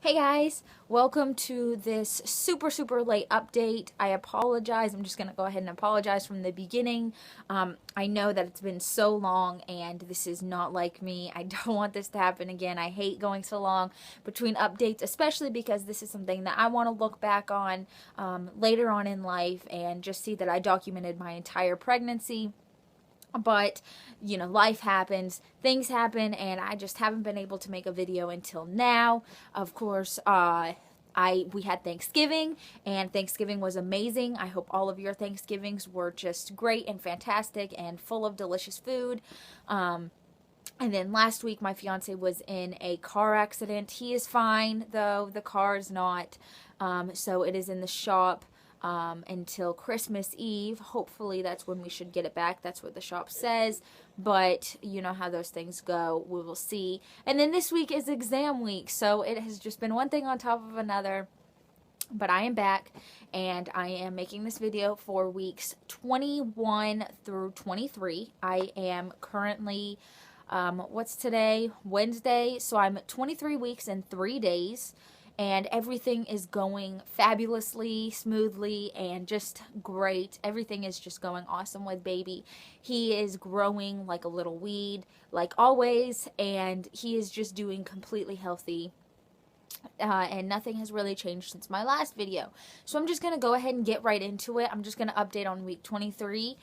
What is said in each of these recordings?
Hey guys, welcome to this super late update. I apologize. I'm just going to go ahead and apologize from the beginning. I know that it's been so long and this is not like me. I don't want this to happen again. I hate going so long between updates, especially because this is something that I want to look back on later on in life and just see that I documented my entire pregnancy. But life happens, things happen, and I just haven't been able to make a video until now. Of course, we had Thanksgiving, and Thanksgiving was amazing. I hope all of your Thanksgivings were just great and fantastic and full of delicious food. And then last week, my fiance was in a car accident. He is fine, though the car is not. So it is in the shop until Christmas Eve. Hopefully that's when we should get it back. That's what the shop says. But you know how those things go. We will see. And then this week is exam week. So it has just been one thing on top of another. But I am back and I am making this video for weeks 21 through 23. I am currently, what's today? Wednesday. So I'm 23 weeks and 3 days. And everything is going fabulously, smoothly, and just great. Everything is just going awesome with baby. He is growing like a little weed, like always, and he is just doing completely healthy. And nothing has really changed since my last video. So I'm just going to go ahead and get right into it. I'm just going to update on week 23.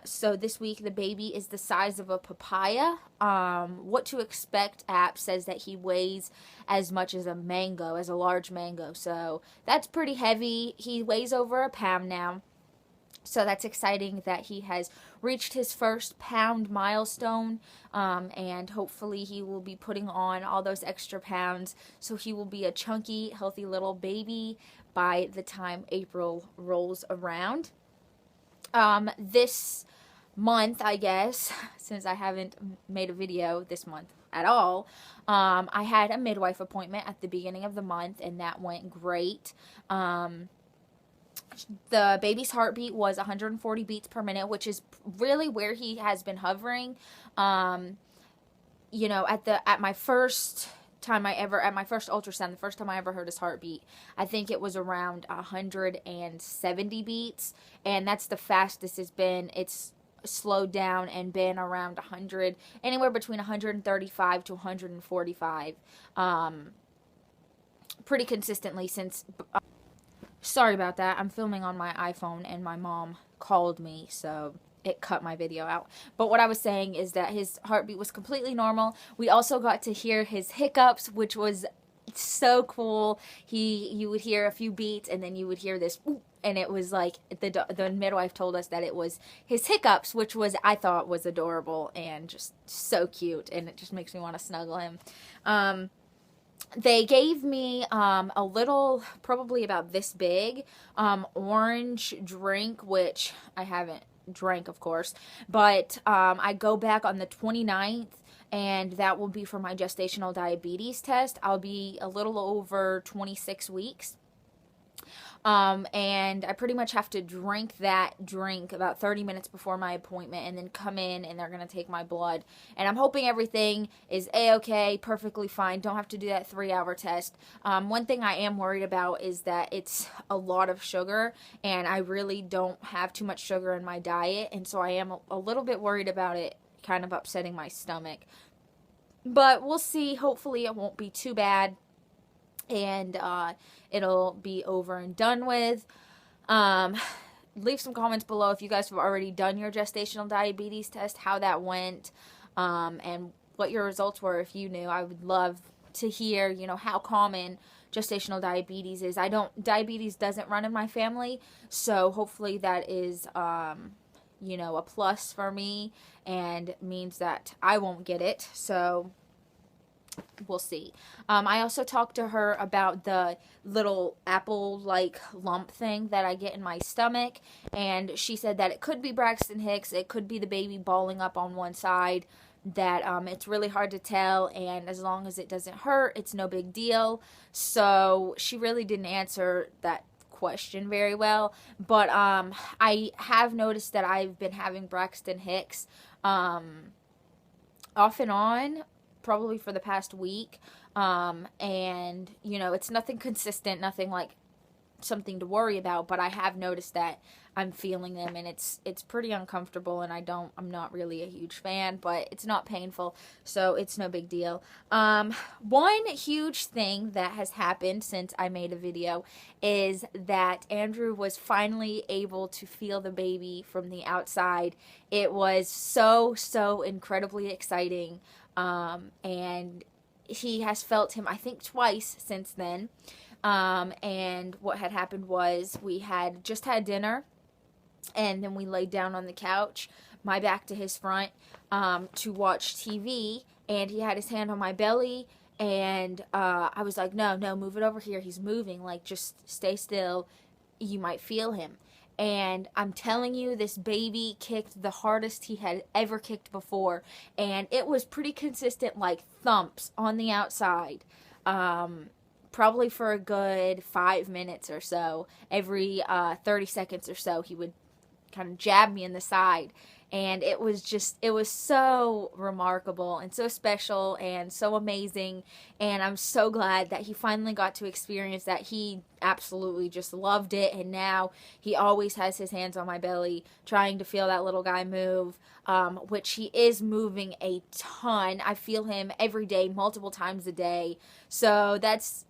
So this week the baby is the size of a papaya. What to Expect app says that he weighs as much as a mango, as a large mango. So that's pretty heavy. He weighs over a pound now. So that's exciting that he has reached his first pound milestone, and hopefully he will be putting on all those extra pounds, so he will be a chunky, healthy little baby by the time April rolls around. This month, I guess, since I haven't made a video this month at all, I had a midwife appointment at the beginning of the month, and that went great. The baby's heartbeat was 140 beats per minute, which is really where he has been hovering. At my first ultrasound, the first time I ever heard his heartbeat, I think it was around 170 beats, and that's the fastest it's been. It's slowed down and been around 100, anywhere between 135 to 145, pretty consistently since. Sorry about that. I'm filming on my iPhone and my mom called me, so it cut my video out. But what I was saying is that his heartbeat was completely normal. We also got to hear his hiccups, which was so cool. You would hear a few beats and then you would hear this, and it was like the midwife told us that it was his hiccups, which I thought was adorable and just so cute, and it just makes me want to snuggle him. They gave me a little, probably about this big, orange drink, which I haven't drank, of course, but I go back on the 29th, and that will be for my gestational diabetes test. I'll be a little over 26 weeks. And I pretty much have to drink that drink about 30 minutes before my appointment and then come in and they're going to take my blood. And I'm hoping everything is A-okay, perfectly fine. Don't have to do that 3-hour test. One thing I am worried about is that it's a lot of sugar, and I really don't have too much sugar in my diet. And so I am a little bit worried about it kind of upsetting my stomach. But we'll see. Hopefully it won't be too bad, and it'll be over and done with. Leave some comments below if you guys have already done your gestational diabetes test, how that went, and what your results were if you knew. I would love to hear, how common gestational diabetes is. Diabetes doesn't run in my family, so hopefully that is, a plus for me and means that I won't get it. So we'll see. I also talked to her about the little apple-like lump thing that I get in my stomach, and she said that it could be Braxton Hicks, it could be the baby balling up on one side, that it's really hard to tell, and as long as it doesn't hurt, it's no big deal. So she really didn't answer that question very well, but I have noticed that I've been having Braxton Hicks off and on, probably for the past week. And, you know, it's nothing consistent, nothing like something to worry about, but I have noticed that I'm feeling them, and it's pretty uncomfortable, and I'm not really a huge fan, but it's not painful, so it's no big deal. One huge thing that has happened since I made a video is that Andrew was finally able to feel the baby from the outside. It was so incredibly exciting, and he has felt him, I think, twice since then. And what had happened was we had just had dinner, and then we laid down on the couch, my back to his front, to watch TV, and he had his hand on my belly, and I was like, no, move it over here. He's moving. Like, just stay still. You might feel him. And I'm telling you, this baby kicked the hardest he had ever kicked before, and it was pretty consistent, like thumps on the outside. Probably for a good 5 minutes or so. Every 30 seconds or so, he would kind of jab me in the side. And it was so remarkable and so special and so amazing. And I'm so glad that he finally got to experience that. He absolutely just loved it. And now he always has his hands on my belly, trying to feel that little guy move, which he is moving a ton. I feel him every day, multiple times a day. So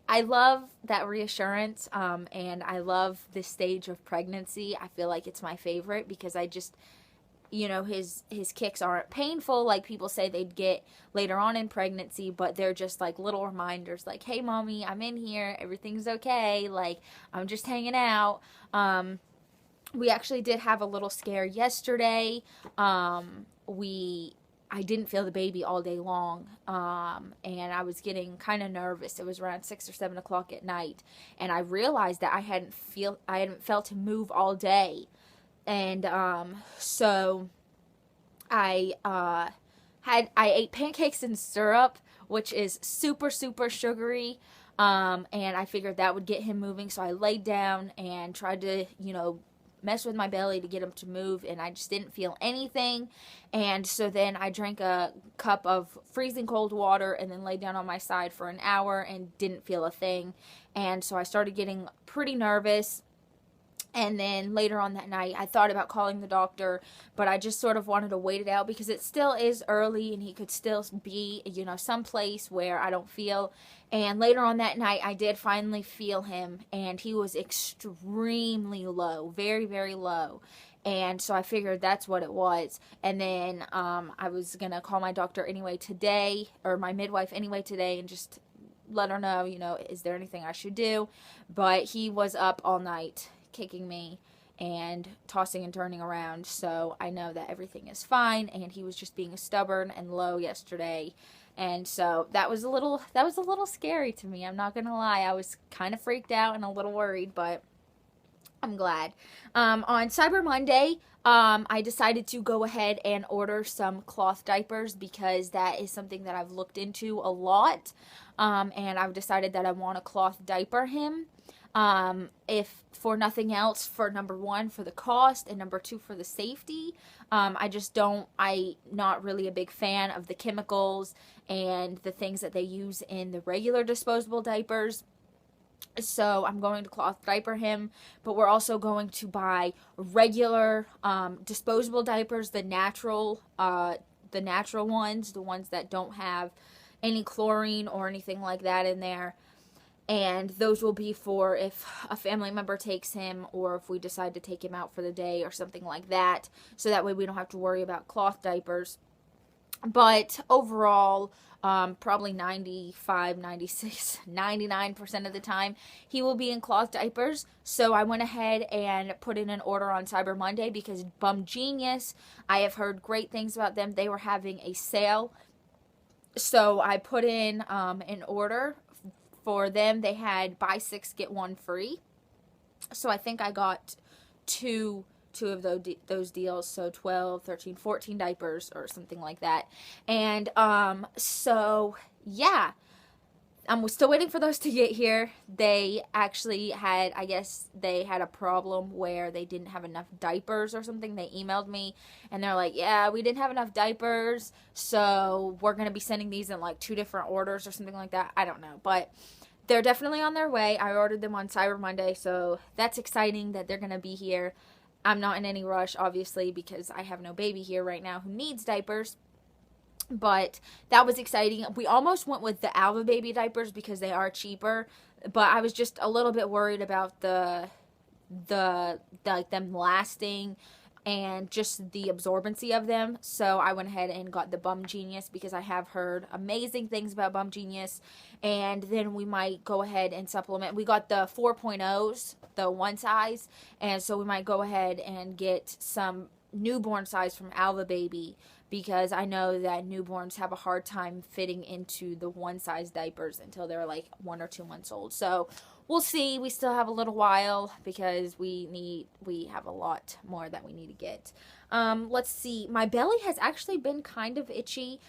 I love that reassurance. And I love this stage of pregnancy. I feel like it's my favorite because you know, his kicks aren't painful like people say they'd get later on in pregnancy, but they're just like little reminders like, hey, mommy, I'm in here. Everything's okay. Like, I'm just hanging out. We actually did have a little scare yesterday. I didn't feel the baby all day long, and I was getting kind of nervous. It was around 6 or 7 o'clock at night, and I realized that I hadn't felt him move all day. And so I ate pancakes and syrup, which is super sugary, and I figured that would get him moving. So I laid down and tried to, you know, mess with my belly to get him to move, and I just didn't feel anything. And so then I drank a cup of freezing cold water and then laid down on my side for an hour and didn't feel a thing. And so I started getting pretty nervous. And then later on that night, I thought about calling the doctor, but I just sort of wanted to wait it out because it still is early and he could still be, you know, someplace where I don't feel. And later on that night, I did finally feel him, and he was extremely low, very low. And so I figured that's what it was. And then I was going to call my doctor anyway today, or my midwife anyway today, and just let her know, you know, is there anything I should do? But he was up all night kicking me and tossing and turning around, so I know that everything is fine, and he was just being stubborn and low yesterday. And so that was a little scary to me. I'm not gonna lie. I was kind of freaked out and a little worried, but I'm glad. On Cyber Monday, I decided to go ahead and order some cloth diapers because that is something that I've looked into a lot, and I've decided that I want to cloth diaper him. If for nothing else, for number one, for the cost, and number two, for the safety. I'm not really a big fan of the chemicals and the things that they use in the regular disposable diapers. So I'm going to cloth diaper him, but we're also going to buy regular, disposable diapers, the natural ones, the ones that don't have any chlorine or anything like that in there. And those will be for if a family member takes him, or if we decide to take him out for the day or something like that. So that way we don't have to worry about cloth diapers. But overall, probably 95, 96, 99% of the time, he will be in cloth diapers. So I went ahead and put in an order on Cyber Monday because Bum Genius, I have heard great things about them. They were having a sale. So I put in an order for them. They had buy 6 get 1 free, so I think I got two of those deals, so 12, 13, 14 diapers or something like that. And so yeah, I'm still waiting for those to get here. They actually had, I guess they had a problem where they didn't have enough diapers or something. They emailed me and they're like, yeah, we didn't have enough diapers, so we're going to be sending these in like 2 different orders or something like that. I don't know, but they're definitely on their way. I ordered them on Cyber Monday, so that's exciting that they're going to be here. I'm not in any rush, obviously, because I have no baby here right now who needs diapers. But that was exciting. We almost went with the Alva baby diapers because they are cheaper, but I was just a little bit worried about the like them lasting and just the absorbency of them. So I went ahead and got the Bum Genius because I have heard amazing things about Bum Genius. And then we might go ahead and supplement. We got the 4.0s, the one size, and so we might go ahead and get some newborn size from Alva Baby, because I know that newborns have a hard time fitting into the one size diapers until they're like 1 or 2 months old. So we'll see. We still have a little while because we have a lot more that we need to get. Let's see. My belly has actually been kind of itchy,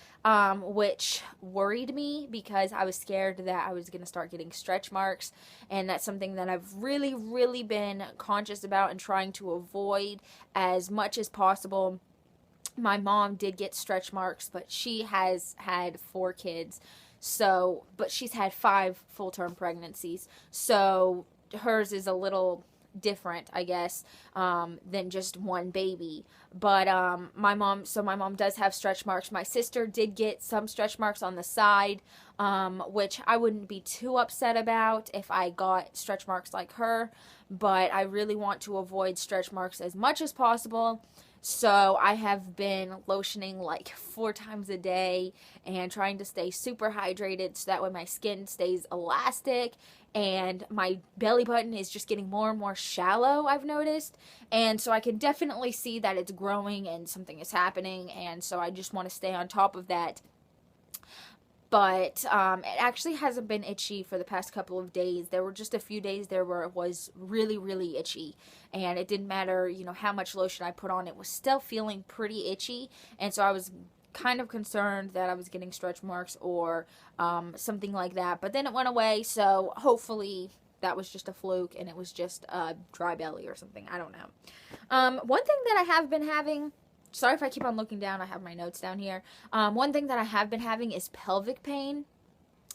which worried me because I was scared that I was going to start getting stretch marks, and that's something that I've really, really been conscious about and trying to avoid as much as possible. My mom did get stretch marks, but she has had 4 kids. So, but she's had 5 full-term pregnancies. So hers is a little different, I guess, than just one baby. But my mom does have stretch marks. My sister did get some stretch marks on the side, which I wouldn't be too upset about if I got stretch marks like her. But I really want to avoid stretch marks as much as possible. So I have been lotioning like 4 times a day and trying to stay super hydrated so that way my skin stays elastic, and my belly button is just getting more and more shallow, I've noticed. And so I can definitely see that it's growing and something is happening, and so I just want to stay on top of that. But it actually hasn't been itchy for the past couple of days. There were just a few days there where it was really, really itchy. And it didn't matter, how much lotion I put on. It was still feeling pretty itchy. And so I was kind of concerned that I was getting stretch marks or something like that. But then it went away. So hopefully that was just a fluke and it was just a dry belly or something. I don't know. One thing that I have been having... Sorry if I keep on looking down. I have my notes down here. One thing that I have been having is pelvic pain.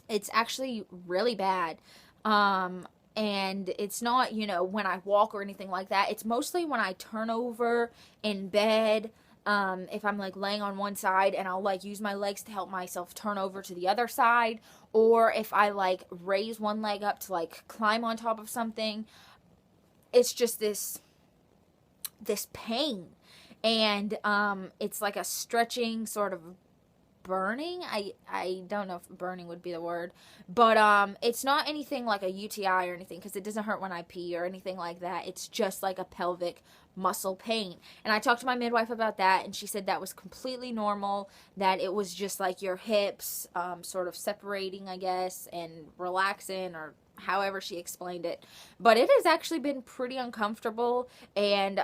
It's actually really bad. And it's not, when I walk or anything like that. It's mostly when I turn over in bed. If I'm like laying on one side and I'll like use my legs to help myself turn over to the other side. Or if I like raise one leg up to like climb on top of something. It's just this pain. And it's like a stretching sort of burning. I don't know if burning would be the word, but it's not anything like a UTI or anything, because it doesn't hurt when I pee or anything like that. It's just like a pelvic muscle pain. And I talked to my midwife about that, and she said that was completely normal, that it was just like your hips sort of separating, I guess, and relaxing, or however she explained it. But it has actually been pretty uncomfortable, and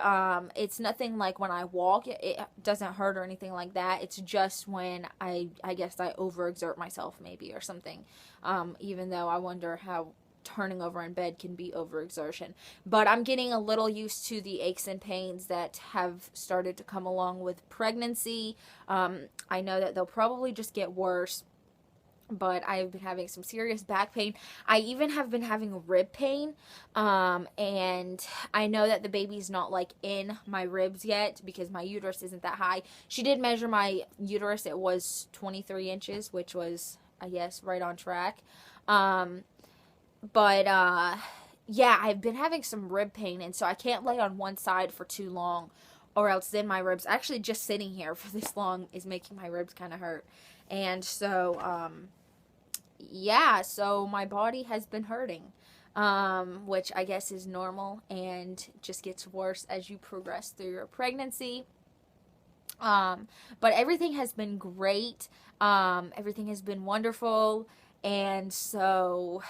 it's nothing like when I walk. It doesn't hurt or anything like that. It's just when I guess I overexert myself maybe or something, even though I wonder how turning over in bed can be overexertion. But I'm getting a little used to the aches and pains that have started to come along with pregnancy. I know that they'll probably just get worse, but I've been having some serious back pain. I even have been having rib pain, and I know that the baby's not like in my ribs yet because my uterus isn't that high. She did measure my uterus. It was 23 inches, which was, I guess, right on track. Yeah, I've been having some rib pain, and so I can't lay on one side for too long, or else then my ribs, actually just sitting here for this long is making my ribs kind of hurt. And so, yeah, so my body has been hurting, which I guess is normal and just gets worse as you progress through your pregnancy. But everything has been great. Everything has been wonderful. And so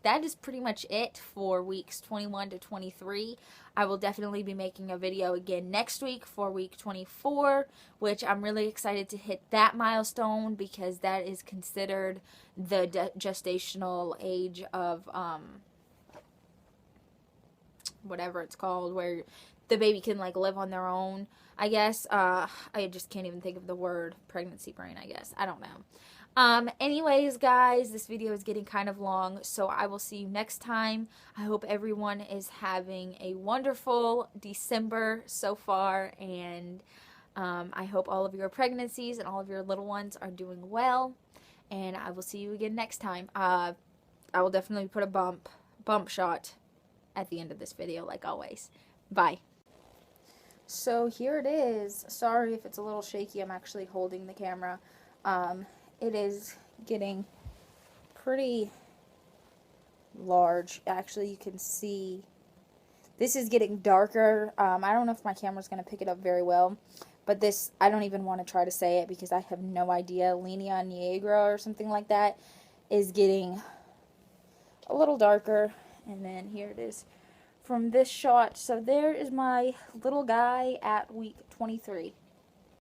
that is pretty much it for weeks 21 to 23. I will definitely be making a video again next week for week 24, which I'm really excited to hit that milestone because that is considered the gestational age of whatever it's called, where the baby can like live on their own, I guess. I just can't even think of the word. Pregnancy brain, I guess. I don't know. Anyways, guys, this video is getting kind of long, so I will see you next time. I hope everyone is having a wonderful December so far, and I hope all of your pregnancies and all of your little ones are doing well, and I will see you again next time. I will definitely put a bump shot at the end of this video, like always. Bye. So here it is. Sorry if it's a little shaky. I'm actually holding the camera. It is getting pretty large. Actually, you can see this is getting darker. I don't know if my camera's going to pick it up very well, but this, I don't even want to try to say it because I have no idea. Linea nigra or something like that is getting a little darker. And then here it is from this shot. So there is my little guy at week 23.